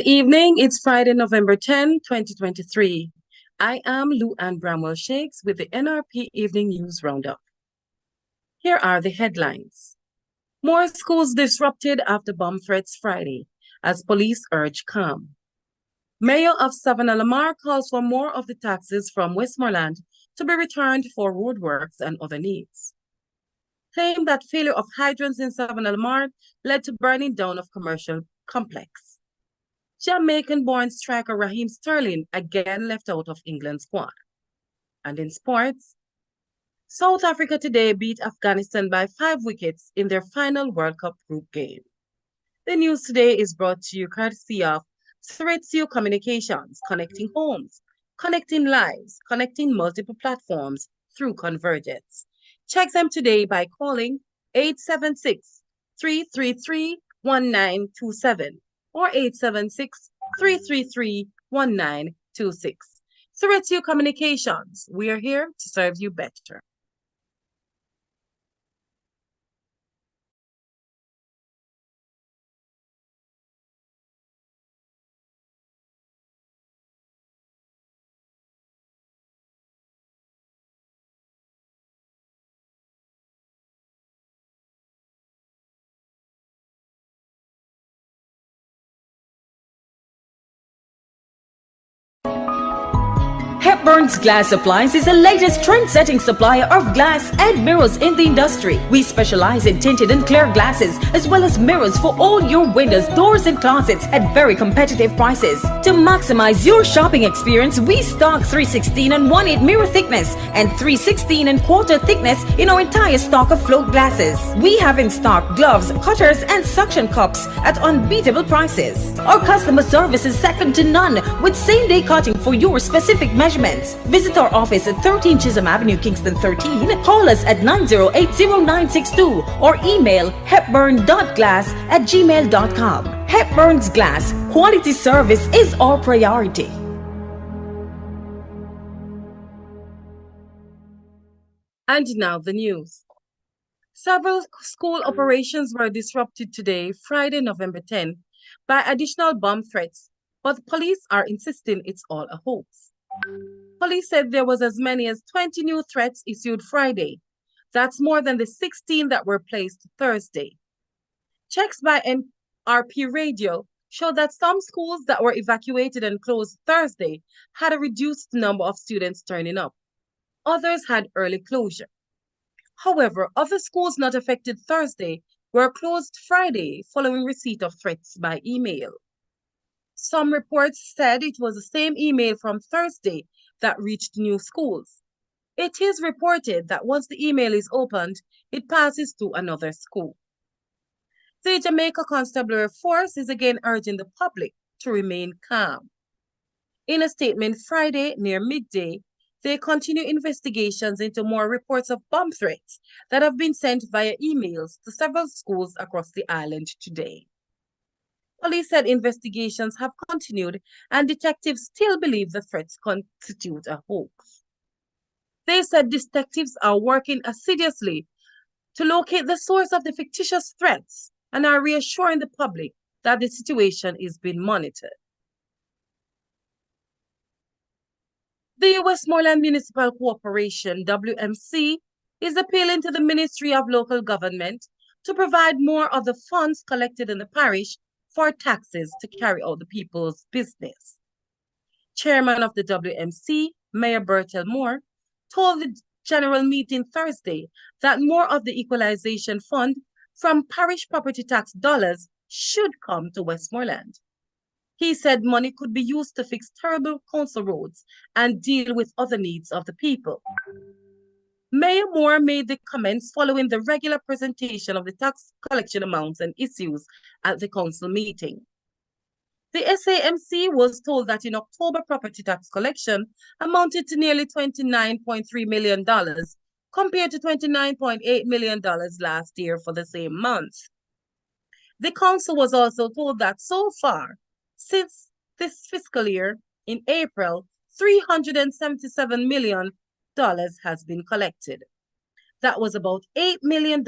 Good evening. It's Friday, November 10, 2023. I am Lou Ann Bramwell Shakes with the NRP Evening News Roundup. Here are the headlines. More schools disrupted after bomb threats Friday as police urge calm. Mayor of Savannah Lamar calls for more of the taxes from Westmoreland to be returned for roadworks and other needs. Claim that failure of hydrants in Savannah Lamar led to burning down of commercial complex. Jamaican-born striker Raheem Sterling again left out of England's squad. And in sports, South Africa today beat Afghanistan by 5 wickets in their final World Cup group game. The news today is brought to you courtesy of Ceretio Communications, connecting homes, connecting lives, connecting multiple platforms through convergence. Check them today by calling 876-333-1927 or 876-333-1926. Ceretio Communications, we are here to serve you better. Hepburn's Glass Supplies is the latest trend-setting supplier of glass and mirrors in the industry. We specialize in tinted and clear glasses as well as mirrors for all your windows, doors and closets at very competitive prices. To maximize your shopping experience, we stock 316 and 1/8 mirror thickness and 316 and quarter thickness in our entire stock of float glasses. We have in stock gloves, cutters and suction cups at unbeatable prices. Our customer service is second to none with same-day cutting for your specific measurements. Visit our office at 13 Chisholm Avenue, Kingston 13. Call us at 908-0962 or email hepburn.glass@gmail.com. Hepburn's Glass, quality service is our priority. And now the news. Several school operations were disrupted today, Friday, November 10, by additional bomb threats, but the police are insisting it's all a hoax. Police said there was as many as 20 new threats issued Friday. That's more than the 16 that were placed Thursday. Checks by NRP radio show that some schools that were evacuated and closed Thursday had a reduced number of students turning up. Others had early closure. However, other schools not affected Thursday were closed Friday following receipt of threats by email. Some reports said it was the same email from Thursday that reached new schools. It is reported that once the email is opened, it passes to another school. The Jamaica Constabulary Force is again urging the public to remain calm. In a statement Friday near midday, they continue investigations into more reports of bomb threats that have been sent via emails to several schools across the island today. Police said investigations have continued and detectives still believe the threats constitute a hoax. They said detectives are working assiduously to locate the source of the fictitious threats and are reassuring the public that the situation is being monitored. The Westmoreland Municipal Corporation, WMC, is appealing to the Ministry of Local Government to provide more of the funds collected in the parish for taxes to carry out the people's business. Chairman of the WMC, Mayor Bertel Moore, told the general meeting Thursday that more of the equalization fund from parish property tax dollars should come to Westmoreland. He said money could be used to fix terrible council roads and deal with other needs of the people. Mayor Moore made the comments following the regular presentation of the tax collection amounts and issues at the council meeting. The SAMC was told that in October, property tax collection amounted to nearly $29.3 million compared to $29.8 million last year for the same month. The council was also told that so far, since this fiscal year, in April, $377 million has been collected. That was about $8 million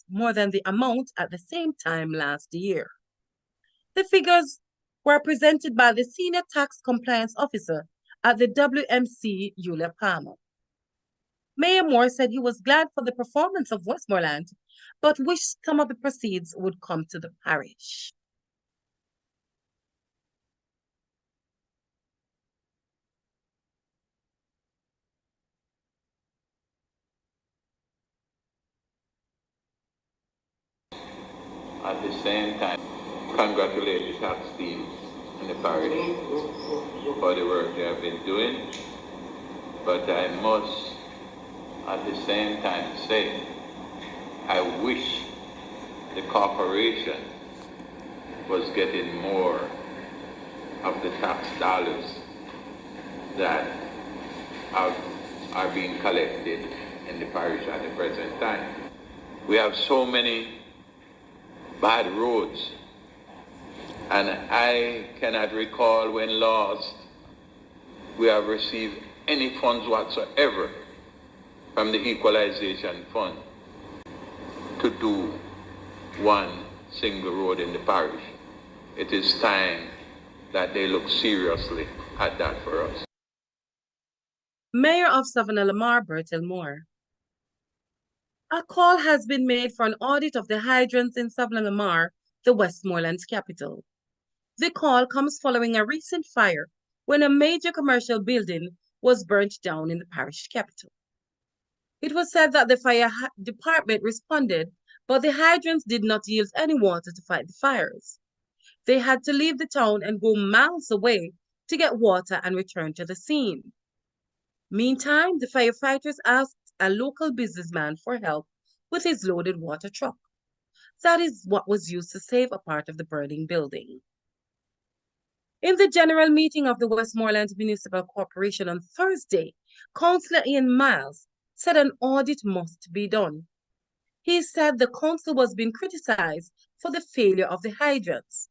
more than the amount at the same time last year. The figures were presented by the Senior Tax Compliance Officer at the WMC, Yulia Palmer. Mayor Moore said he was glad for the performance of Westmoreland, but wished some of the proceeds would come to the parish. At the same time, congratulate the tax teams in the parish for the work they have been doing. But I must at the same time say, I wish the corporation was getting more of the tax dollars that are being collected in the parish at the present time. We have so many bad roads, and I cannot recall when last we have received any funds whatsoever from the equalization fund to do one single road in the parish. It is time that they look seriously at that for us. Mayor of Savannah-Lamar, Bertil Moore. A call has been made for an audit of the hydrants in Savannah-Lamar, the Westmoreland's capital. The call comes following a recent fire when a major commercial building was burnt down in the parish capital. It was said that the fire department responded, but the hydrants did not yield any water to fight the fires. They had to leave the town and go miles away to get water and return to the scene. Meantime, the firefighters asked a local businessman for help with his loaded water truck. That is what was used to save a part of the burning building. In the general meeting of the Westmoreland Municipal Corporation on Thursday, Councillor Ian Miles said an audit must be done. He said the council was being criticized for the failure of the hydrants.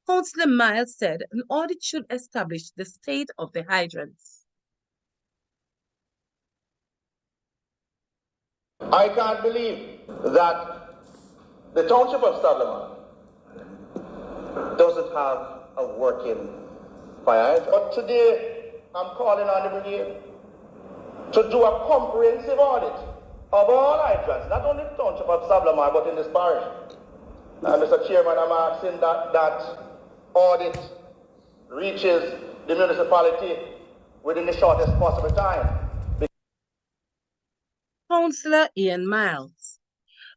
Councillor Miles said an audit should establish the state of the hydrants. I can't believe that the township of Savannah doesn't have a working fire hydrant. But today, I'm calling on the brigade to do a comprehensive audit of all hydrants, not only the township of Savannah, but in this parish. And Mr. Chairman, I'm asking that that audit reaches the municipality within the shortest possible time. Councillor Ian Miles.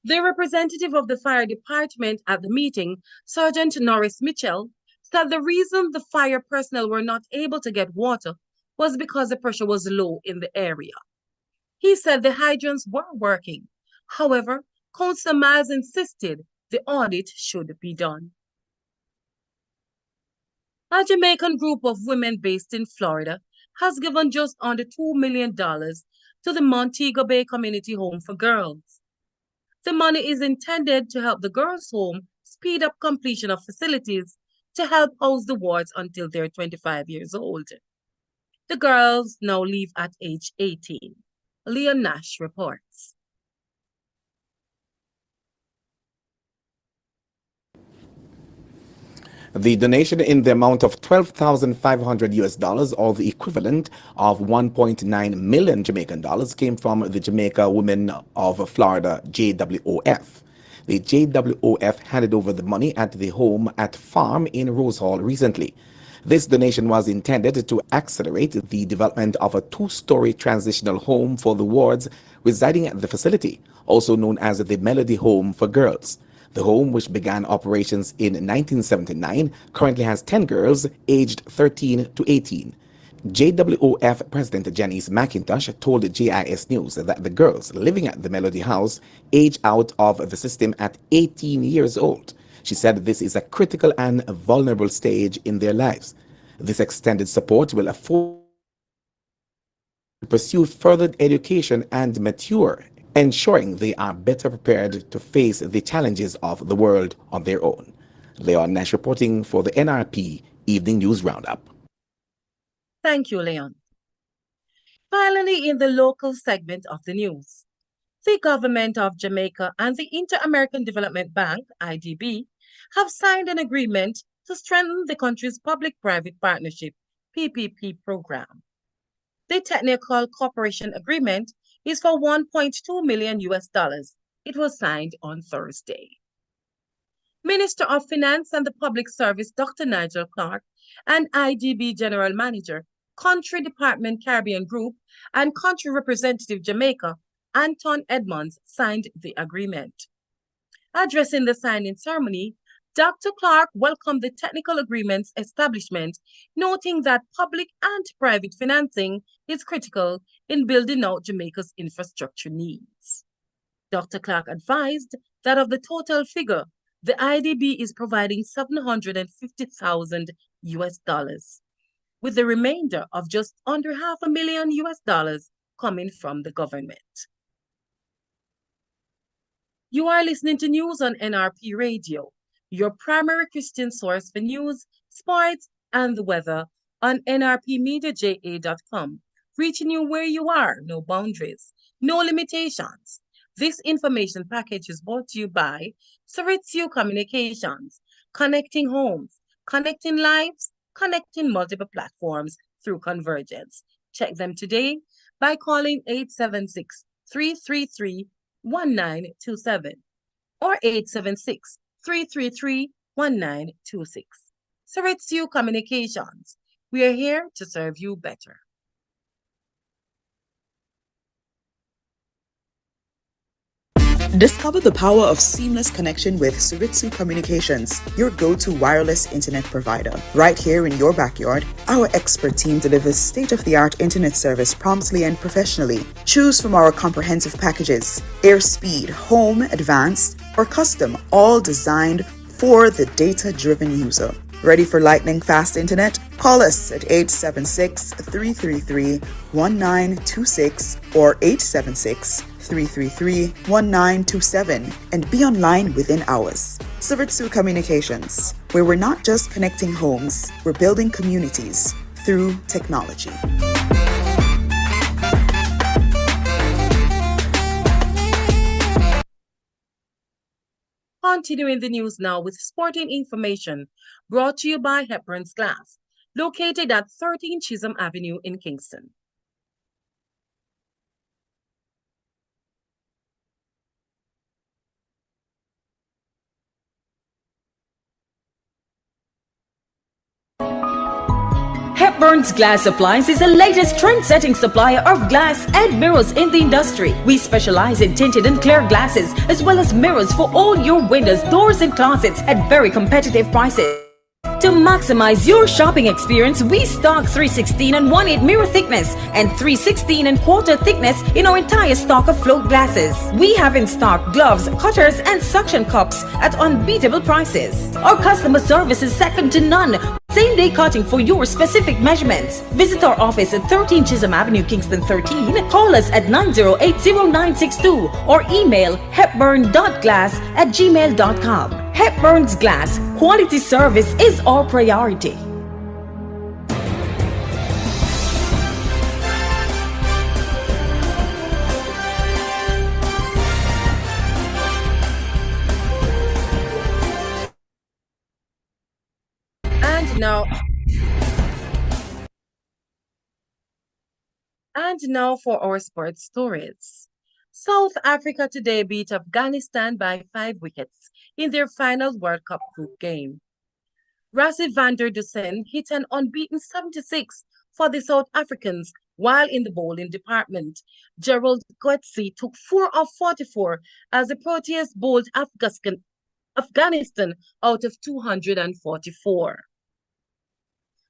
The representative of the fire department at the meeting, Sergeant Norris Mitchell, said the reason the fire personnel were not able to get water was because the pressure was low in the area. He said the hydrants were working. However, Councillor Miles insisted the audit should be done. A Jamaican group of women based in Florida has given just under $2 million to the Montego Bay Community Home for Girls. The money is intended to help the girls' home speed up completion of facilities to help house the wards until they're 25 years old. The girls now leave at age 18. Leon Nash reports. The donation in the amount of $12,500 or the equivalent of 1.9 million Jamaican dollars came from the Jamaica Women of Florida, JWOF. The JWOF handed over the money at the home at Farm in Rose Hall recently. This donation was intended to accelerate the development of a two-story transitional home for the wards residing at the facility, also known as the Melody Home for Girls. The home, which began operations in 1979, currently has 10 girls aged 13 to 18. JWOF President Janice McIntosh told JIS News that the girls living at the Melody House age out of the system at 18 years old. She said this is a critical and vulnerable stage in their lives. This extended support will afford to pursue further education and mature, ensuring they are better prepared to face the challenges of the world on their own. Leon Nash reporting for the NRP Evening News Roundup. Thank you, Leon. Finally, in the local segment of the news, the government of Jamaica and the Inter-American Development Bank, IDB, have signed an agreement to strengthen the country's public-private partnership PPP program. The technical cooperation agreement is for 1.2 million US dollars. It was signed on Thursday. Minister of Finance and the Public Service Dr. Nigel Clark and IDB General Manager, Country Department Caribbean Group, and Country Representative Jamaica, Anton Edmonds, signed the agreement. Addressing the signing ceremony, Dr. Clark welcomed the technical agreement's establishment, noting that public and private financing is critical in building out Jamaica's infrastructure needs. Dr. Clark advised that of the total figure, the IDB is providing 750,000 US dollars, with the remainder of just under $500,000 US dollars coming from the government. You are listening to news on NRP Radio, your primary Christian source for news, sports, and the weather on nrpmediaja.com, reaching you where you are, no boundaries, no limitations. This information package is brought to you by Saritsu Communications, connecting homes, connecting lives, connecting multiple platforms through convergence. Check them today by calling 876-333-1927 or 876-333-1926. Saritsu Communications. We are here to serve you better. Discover the power of seamless connection with Suritsu Communications, your go-to wireless internet provider. Right here in your backyard, our expert team delivers state-of-the-art internet service promptly and professionally. Choose from our comprehensive packages: AirSpeed, Home, Advanced, or Custom, all designed for the data-driven user. Ready for lightning fast internet? Call us at 876-333-1926 or 876-333-1927 and be online within hours. Saritsu Communications, where we're not just connecting homes, we're building communities through technology. Continuing the news now with sporting information brought to you by Hepburn's Glass, located at 13 Chisholm Avenue in Kingston. Hepburn's Glass Supplies is the latest trend-setting supplier of glass and mirrors in the industry. We specialize in tinted and clear glasses as well as mirrors for all your windows, doors, and closets at very competitive prices. To maximize your shopping experience, we stock 316 and 1/8 mirror thickness and 316 and quarter thickness in our entire stock of float glasses. We have in stock gloves, cutters, and suction cups at unbeatable prices. Our customer service is second to none. Same-day cutting for your specific measurements. Visit our office at 13 Chisholm Avenue, Kingston 13. Call us at 908-0962 or email hepburn.glass@gmail.com. Hepburn's Glass, quality service is our priority. And now for our sports stories. South Africa today beat Afghanistan by 5 wickets in their final World Cup group game. Rassie van der Dussen hit an unbeaten 76 for the South Africans, while in the bowling department, Gerald Coetzee took 4 of 44 as the Proteas bowled Afghanistan out of 244.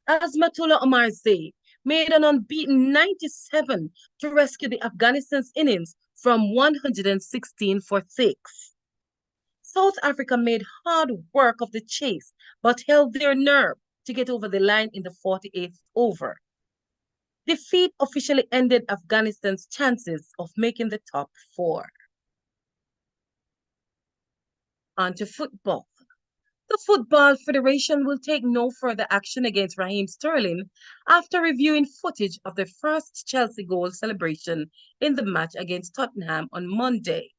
Azmatullah Omarzai made an unbeaten 97 to rescue the Afghanistan's innings from 116 for 6. South Africa made hard work of the chase, but held their nerve to get over the line in the 48th over. Defeat officially ended Afghanistan's chances of making the top 4. On to football. The Football Federation will take no further action against Raheem Sterling after reviewing footage of the first Chelsea goal celebration in the match against Tottenham on Monday.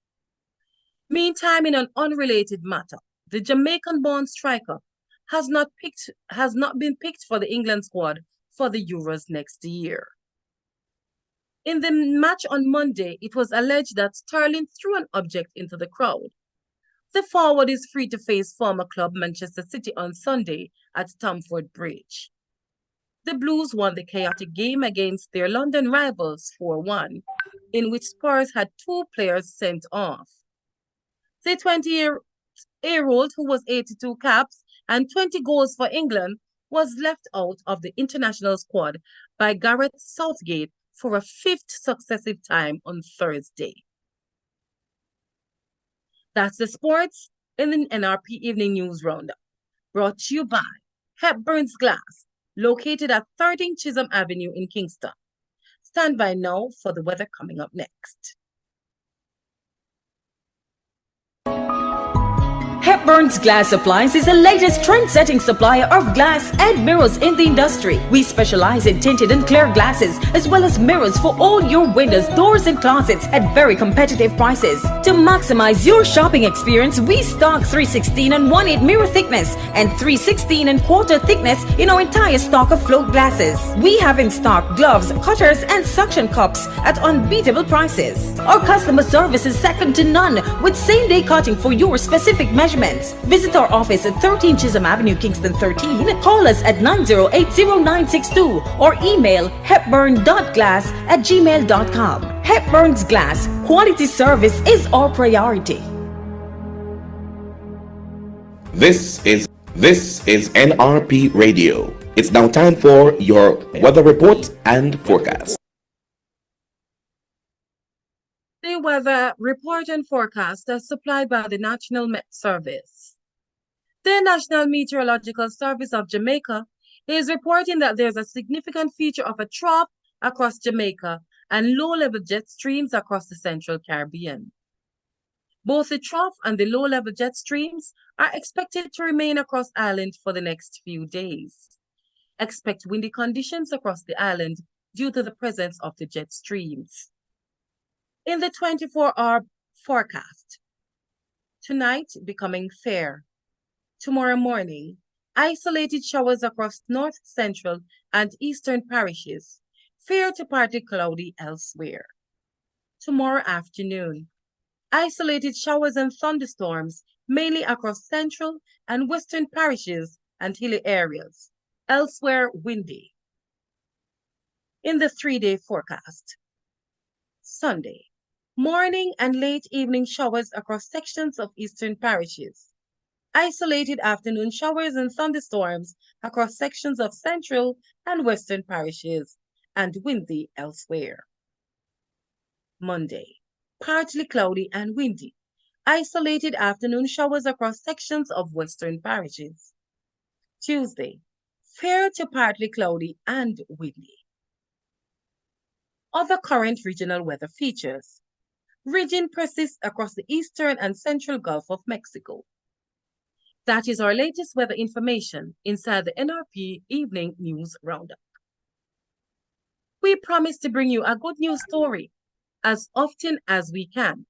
Meantime, in an unrelated matter, the Jamaican-born striker has not been picked for the England squad for the Euros next year. In the match on Monday, it was alleged that Sterling threw an object into the crowd. The forward is free to face former club Manchester City on Sunday at Stamford Bridge. The Blues won the chaotic game against their London rivals 4-1, in which Spurs had 2 players sent off. The 20-year-old, who was 82 caps and 20 goals for England, was left out of the international squad by Gareth Southgate for a 5th successive time on Thursday. That's the sports in the NRP Evening News Roundup, brought to you by Hepburn's Glass, located at 13 Chisholm Avenue in Kingston. Stand by now for the weather coming up next. Hepburn's Glass Supplies is the latest trend-setting supplier of glass and mirrors in the industry. We specialize in tinted and clear glasses, as well as mirrors for all your windows, doors, and closets at very competitive prices. To maximize your shopping experience, we stock 316 and 1/8 mirror thickness and 316 and quarter thickness in our entire stock of float glasses. We have in stock gloves, cutters, and suction cups at unbeatable prices. Our customer service is second to none, with same-day cutting for your specific measurements. Visit our office at 13 Chisholm Avenue, Kingston 13. Call us at 9080962 or email hepburn.glass@gmail.com. Hepburn's Glass, quality service is our priority. This is NRP Radio. It's now time for your weather report and forecast. The weather report and forecast are supplied by the National Met Service. The National Meteorological Service of Jamaica is reporting that there's a significant feature of a trough across Jamaica and low-level jet streams across the Central Caribbean. Both the trough and the low-level jet streams are expected to remain across island for the next few days. Expect windy conditions across the island due to the presence of the jet streams. In the 24-hour forecast, tonight becoming fair. Tomorrow morning, isolated showers across north, central, and eastern parishes, fair to partly cloudy elsewhere. Tomorrow afternoon, isolated showers and thunderstorms mainly across central and western parishes and hilly areas, elsewhere windy. In the 3-day forecast, Sunday, morning and late evening showers across sections of eastern parishes. Isolated afternoon showers and thunderstorms across sections of central and western parishes, and windy elsewhere. Monday, partly cloudy and windy. Isolated afternoon showers across sections of western parishes. Tuesday, fair to partly cloudy and windy. Other current regional weather features. Region persists across the eastern and central Gulf of Mexico. That is our latest weather information inside the NRP Evening News Roundup. We promise to bring you a good news story as often as we can.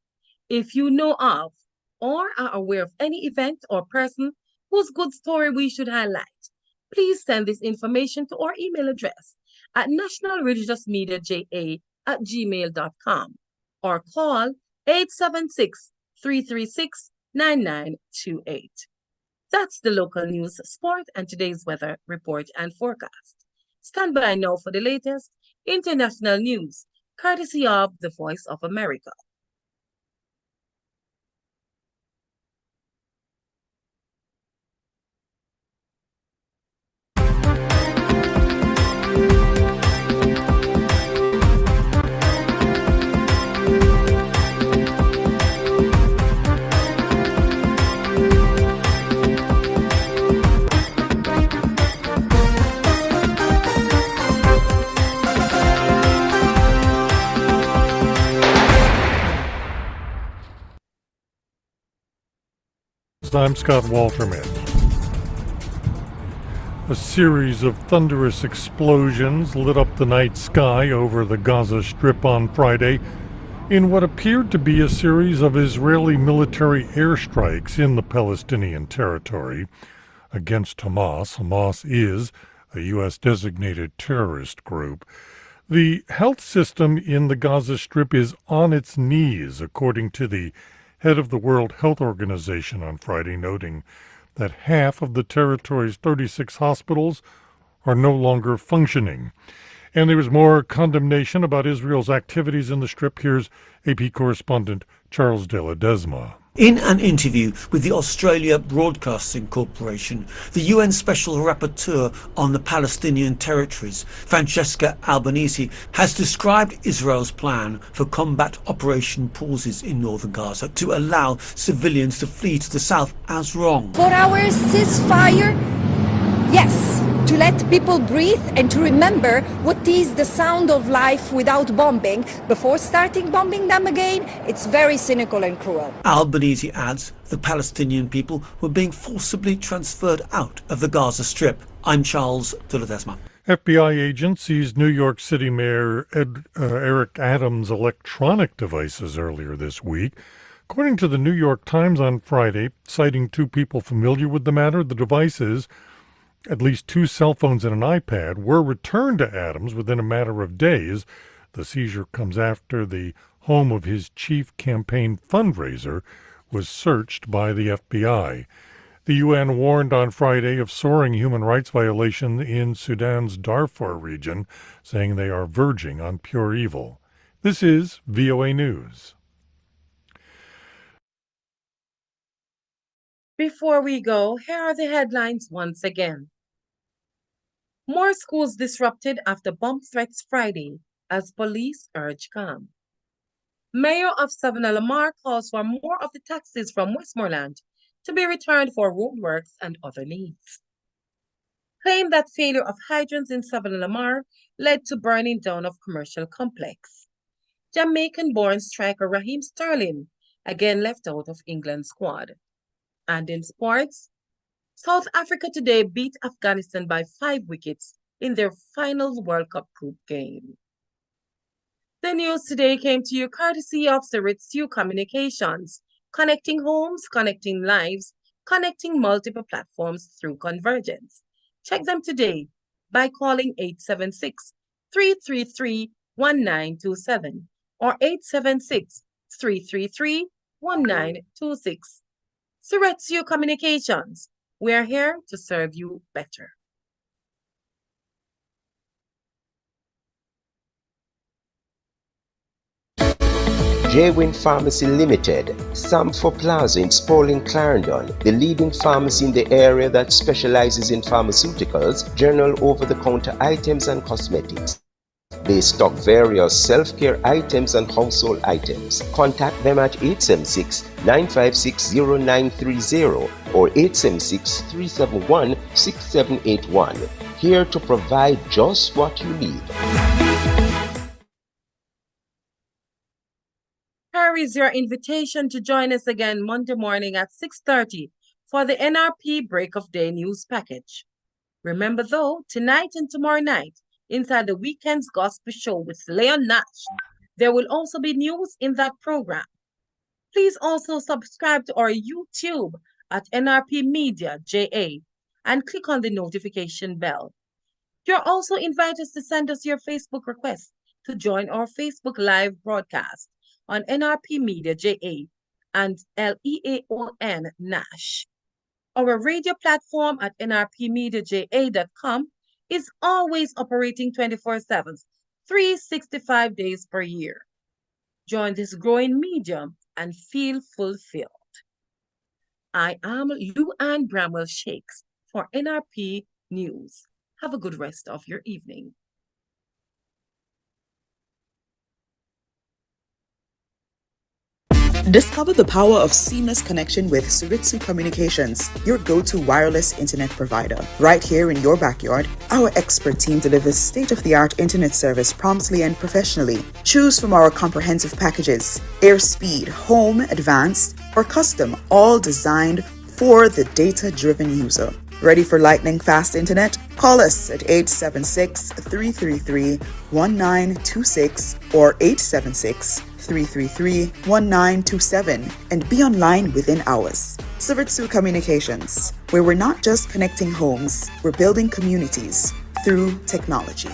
If you know of or are aware of any event or person whose good story we should highlight, please send this information to our email address at nationalreligiousmediaja@gmail.com or call 876-336-9928. That's the local news, sport, and today's weather report and forecast. Stand by now for the latest international news, courtesy of the Voice of America. I'm Scott Walterman. A series of thunderous explosions lit up the night sky over the Gaza Strip on Friday in what appeared to be a series of Israeli military airstrikes in the Palestinian territory. against Hamas. Hamas is a U.S. designated terrorist group. The health system in the Gaza Strip is on its knees, according to the head of the World Health Organization on Friday, noting that half of the territory's 36 hospitals are no longer functioning. And there was more condemnation about Israel's activities in the Strip. Here's AP correspondent Charles de la Desma. In an interview with the Australia Broadcasting Corporation, the UN Special Rapporteur on the Palestinian territories, Francesca Albanese, has described Israel's plan for combat operation pauses in northern Gaza to allow civilians to flee to the south as wrong. 4 hours ceasefire, yes, to let people breathe and to remember what is the sound of life without bombing before starting bombing them again. It's very cynical and cruel. Albanese adds the Palestinian people were being forcibly transferred out of the Gaza Strip. I'm Charles de la Desma. FBI agents seized New York City Mayor Eric Adams' electronic devices earlier this week. According to the New York Times on Friday, citing two people familiar with the matter, the devices, at least 2 cell phones and an iPad, were returned to Adams within a matter of days. The seizure comes after the home of his chief campaign fundraiser was searched by the FBI. The UN warned on Friday of soaring human rights violations in Sudan's Darfur region, saying they are verging on pure evil. This is VOA News. Before we go, here are the headlines once again. More schools disrupted after bomb threats Friday as police urge calm. Mayor of Savannah Lamar calls for more of the taxes from Westmoreland to be returned for roadworks and other needs. Claim that failure of hydrants in Savannah Lamar led to burning down of commercial complex. Jamaican-born striker Raheem Sterling again left out of England squad. And in sports, South Africa today beat Afghanistan by 5 wickets in their final World Cup group game. The news today came to you courtesy of Siritsu Communications, connecting homes, connecting lives, connecting multiple platforms through convergence. Check them today by calling 876-333-1927 or 876-333-1926. Siretsu Communications, we are here to serve you better. J-Win Pharmacy Limited, Samford Plaza in Spalding, Clarendon, the leading pharmacy in the area that specializes in pharmaceuticals, general over-the-counter items and cosmetics. They stock various self-care items and household items. Contact them at 876-956-0930 or 876-371-6781. Here to provide just what you need. Here is your invitation to join us again Monday morning at 6:30 for the NRP Break of Day news package. Remember though, tonight and tomorrow night, inside the Weekend's Gospel Show with Leon Nash, there will also be news in that program. Please also subscribe to our YouTube at NRP Media JA and click on the notification bell. You're also invited to send us your Facebook request to join our Facebook Live broadcast on NRP Media JA and LEAON Nash. Our radio platform at nrpmediaja.com is always operating 24/7, 365 days per year. Join this growing medium and feel fulfilled. I am Lou Ann Bramwell Shakes for NRP News. Have a good rest of your evening. Discover the power of seamless connection with Siritsu Communications, your go-to wireless internet provider. Right here in your backyard, our expert team delivers state-of-the-art internet service promptly and professionally. Choose from our comprehensive packages: AirSpeed, Home, Advanced, or Custom, all designed for the data-driven user. Ready for lightning-fast internet? Call us at 876-333-1926 or 876-333-1927 and be online within hours. Suritsu Communications, where we're not just connecting homes, we're building communities through technology.